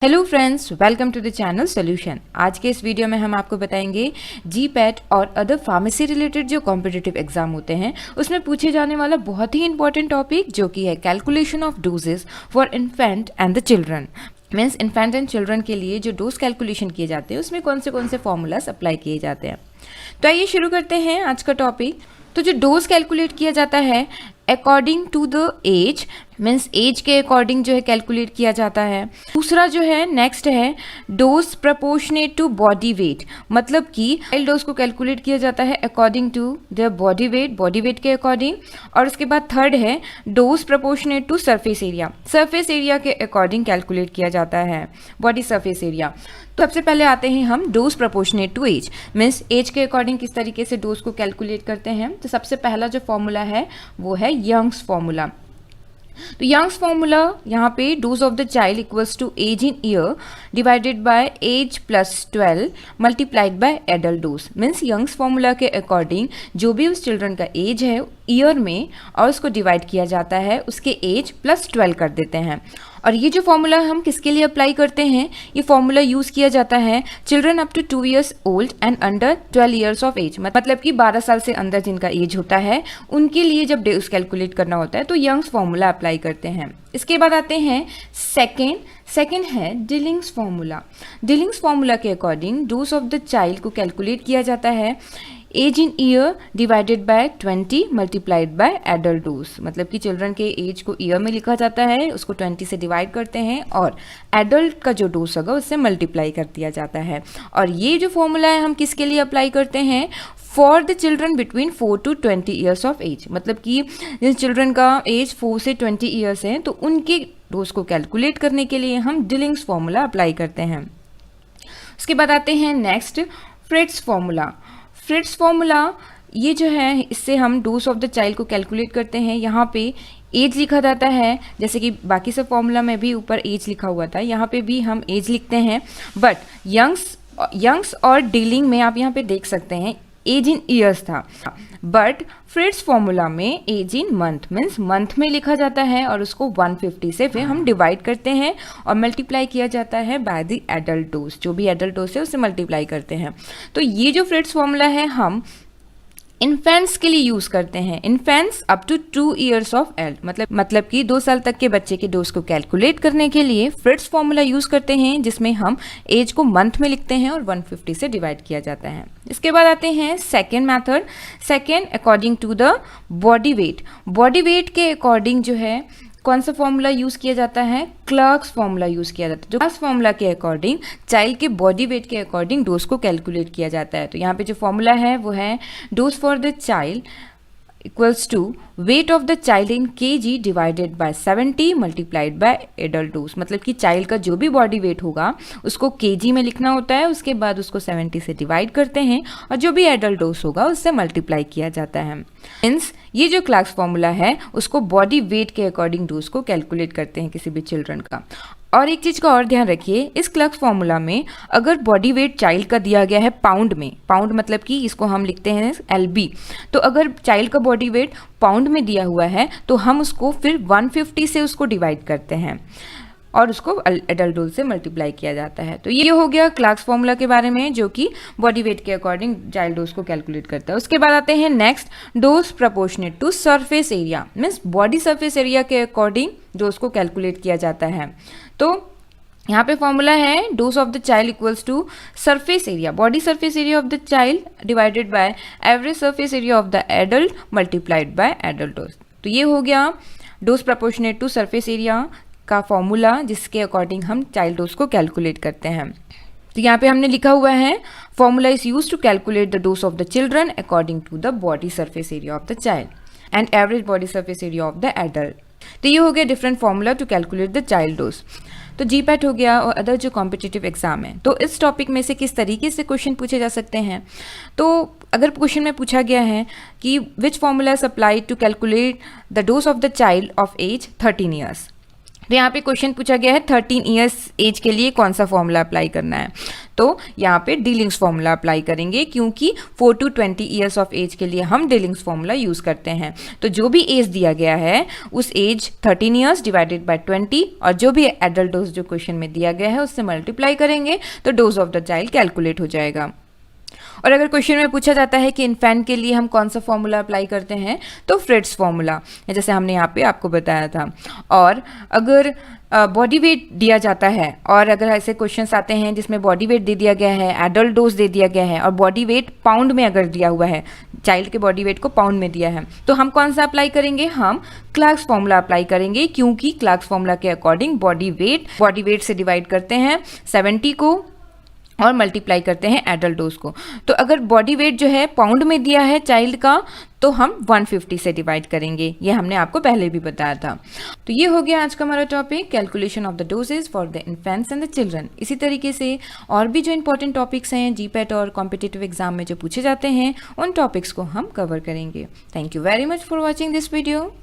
Hello friends, welcome to the channel solution. आज के इस वीडियो में हम आपको बताएंगे जीपैट और अदर फार्मेसी रिलेटेड जो कॉम्पिटिटिव एग्जाम होते हैं उसमें पूछे जाने वाला बहुत ही इंपॉर्टेंट टॉपिक जो कि है calculation of doses for infant and the children. Means infant and children के लिए जो डोज कैलकुलेशन किए जाते हैं उसमें कौन से फॉर्मूलाज अप्लाई किए जाते हैं। तो आइए शुरू करते हैं आज का टॉपिक। तो जो डोज कैलकुलेट किया जाता है according to the age, means age के अकॉर्डिंग जो है कैलकुलेट किया जाता है। दूसरा जो है नेक्स्ट है dose proportionate to body weight, मतलब कि चाइल्ड डोज को कैलकुलेट किया जाता है according to the body weight के अकॉर्डिंग। और उसके बाद थर्ड है dose proportionate to surface area के अकॉर्डिंग कैलकुलेट किया जाता है बॉडी सरफेस एरिया। तो सबसे पहले आते हैं हम dose proportionate to age, means age के अकॉर्डिंग किस तरीके से डोज को कैलकुलेट करते हैं। तो सबसे पहला जो फॉर्मूला है वो है यंग्स फॉर्मूला। तो यंग्स फॉर्मूला यहाँ पे dose of the child equals to age in year divided by age plus 12 multiplied by adult dose. Means Young's formula के अकॉर्डिंग जो भी उस चिल्ड्रन का एज है ईयर में और उसको डिवाइड किया जाता है उसके एज प्लस 12 कर देते हैं। और ये जो फॉर्मूला हम किसके लिए अप्लाई करते हैं, ये फॉर्मूला यूज़ किया जाता है children up to 2 years old and under 12 years of age, मतलब कि 12 साल से अंदर जिनका एज होता है उनके लिए जब डोज कैलकुलेट करना होता है तो यंग्स फॉर्मूला अप्लाई करते हैं। इसके बाद आते हैं सेकेंड है डिलिंग्स फॉर्मूला। डिलिंग्स फॉर्मूला के according dose of the child को कैलकुलेट किया जाता है age in year divided by 20 multiplied by adult dose, मतलब कि चिल्ड्रन के एज को ईयर में लिखा जाता है, उसको 20 से डिवाइड करते हैं और एडल्ट का जो डोज होगा उससे मल्टीप्लाई कर दिया जाता है। और ये जो फॉर्मूला है हम किसके लिए अप्लाई करते हैं, for the children between 4 to 20 years of age, मतलब कि जिस चिल्ड्रन का एज 4 से 20 ईयर्स है तो उनके डोज को कैलकुलेट करने के लिए हम डिलिंग्स फॉर्मूला अप्लाई करते हैं। उसके बाद आते हैं next Fritz formula. Fritz formula ये जो है इससे हम डोज ऑफ द चाइल्ड को कैलकुलेट करते हैं। यहाँ पे एज लिखा जाता है, जैसे कि बाकी सब फॉर्मूला में भी ऊपर एज लिखा हुआ था, यहाँ पे भी हम एज लिखते हैं। बट यंग्स और डीलिंग में आप यहाँ पे देख सकते हैं एज इन ईयर्स था, बट फ्रिट्ज फॉर्मूला में age in month, means month में लिखा जाता है और उसको 150 से फिर हम डिवाइड करते हैं और मल्टीप्लाई किया जाता है बाय द एडल्ट डोज, जो भी एडल्ट डोज है उससे मल्टीप्लाई करते हैं। तो ये जो फ्रिट्ज फॉर्मूला है हम इन्फेंट्स के लिए यूज़ करते हैं, infants up to 2 years of age, मतलब कि 2 साल तक के बच्चे के डोज को कैलकुलेट करने के लिए फ्रिट्ज फॉर्मूला यूज़ करते हैं जिसमें हम एज को मंथ में लिखते हैं और 150 से डिवाइड किया जाता है। इसके बाद आते हैं second method, second according to the body weight के अकॉर्डिंग जो है कौन सा फॉर्मूला यूज़ किया जाता है, क्लर्क्स फॉर्मूला यूज़ किया जाता है। जो क्लर्क्स फॉर्मूला के अकॉर्डिंग चाइल्ड के बॉडी वेट के अकॉर्डिंग डोज को कैलकुलेट किया जाता है। तो यहाँ पे जो फॉर्मूला है वो है dose for the child equals to weight of the child in kg divided by 70 multiplied by adult dose, मतलब कि चाइल्ड का जो भी बॉडी वेट होगा उसको केजी में लिखना होता है, उसके बाद उसको 70 से डिवाइड करते हैं और जो भी एडल्ट डोज होगा उससे मल्टीप्लाई किया जाता है। मीन्स ये जो क्लर्क्स फॉर्मूला है उसको बॉडी वेट के अकॉर्डिंग डोज को कैलकुलेट करते हैं किसी भी चिल्ड्रन का। और एक चीज़ का और ध्यान रखिए, इस क्लर्क्स फॉर्मूला में अगर बॉडी वेट चाइल्ड का दिया गया है पाउंड में, पाउंड मतलब कि इसको हम लिखते हैं LB, तो अगर चाइल्ड का बॉडी वेट पाउंड में दिया हुआ है तो हम उसको फिर 150 से उसको डिवाइड करते हैं और उसको एडल्ट डोज से मल्टीप्लाई किया जाता है। तो ये हो गया क्लर्क्स फॉर्मूला के बारे में जो कि बॉडी वेट के अकॉर्डिंग चाइल्ड डोज को कैलकुलेट करता है। उसके बाद आते हैं next dose proportionate to surface area, means body surface area के अकॉर्डिंग डोज को कैलकुलेट किया जाता है। तो यहाँ पे फॉर्मूला है dose of the child equals to surface area, body surface area of the child divided by average surface area of the adult multiplied by adult dose. तो ये हो गया dose proportionate to surface area का formula जिसके according हम child dose को calculate करते हैं। तो यहाँ पे हमने लिखा हुआ है formula is use to calculate the dose of the children according to the body surface area of the child and average body surface area of the adult. तो ये हो गया different formula to calculate the child dose. तो GPAT हो गया और other जो competitive exam है तो इस टॉपिक में से किस तरीके से क्वेश्चन पूछे जा सकते हैं। तो अगर क्वेश्चन में पूछा गया है कि which formula is applied to calculate the dose of the child of age 13 years, तो यहाँ पे क्वेश्चन पूछा गया है 13 इयर्स एज के लिए कौन सा फॉर्मूला अप्लाई करना है। तो यहाँ पे डीलिंग्स फॉर्मूला अप्लाई करेंगे, क्योंकि 4 to 20 ईयर्स ऑफ एज के लिए हम डीलिंग्स फॉर्मूला यूज़ करते हैं। तो जो भी एज दिया गया है उस एज 13 ईयर्स डिवाइडेड बाय 20 और जो भी एडल्ट डोज जो क्वेश्चन में दिया गया है उससे मल्टीप्लाई करेंगे तो dose of the child calculate हो जाएगा। और अगर क्वेश्चन में पूछा जाता है कि इन्फेंट के लिए हम कौन सा फॉर्मूला अप्लाई करते हैं तो फ्रिट्स फॉर्मूला, जैसे हमने यहाँ पे आपको बताया था। और अगर बॉडी वेट दिया जाता है और अगर ऐसे क्वेश्चंस आते हैं जिसमें बॉडी वेट दे दिया गया है, एडल्ट डोज दे दिया गया है और बॉडी वेट पाउंड में अगर दिया हुआ है, चाइल्ड के बॉडी वेट को पाउंड में दिया है, तो हम कौन सा अप्लाई करेंगे? हम क्लार्क्स फॉर्मूला अप्लाई करेंगे, क्योंकि क्लार्क्स फॉर्मूला के अकॉर्डिंग बॉडी वेट से डिवाइड करते हैं 70 को और मल्टीप्लाई करते हैं एडल्ट डोज को। तो अगर बॉडी वेट जो है पाउंड में दिया है चाइल्ड का तो हम 150 से डिवाइड करेंगे, ये हमने आपको पहले भी बताया था। तो ये हो गया आज का हमारा topic, calculation of the doses for the infants and the children. इसी तरीके से और भी जो इंपॉर्टेंट टॉपिक्स हैं जीपैट और कॉम्पिटिटिव एग्जाम में जो पूछे जाते हैं उन टॉपिक्स को हम कवर करेंगे। Thank you very much for watching this video.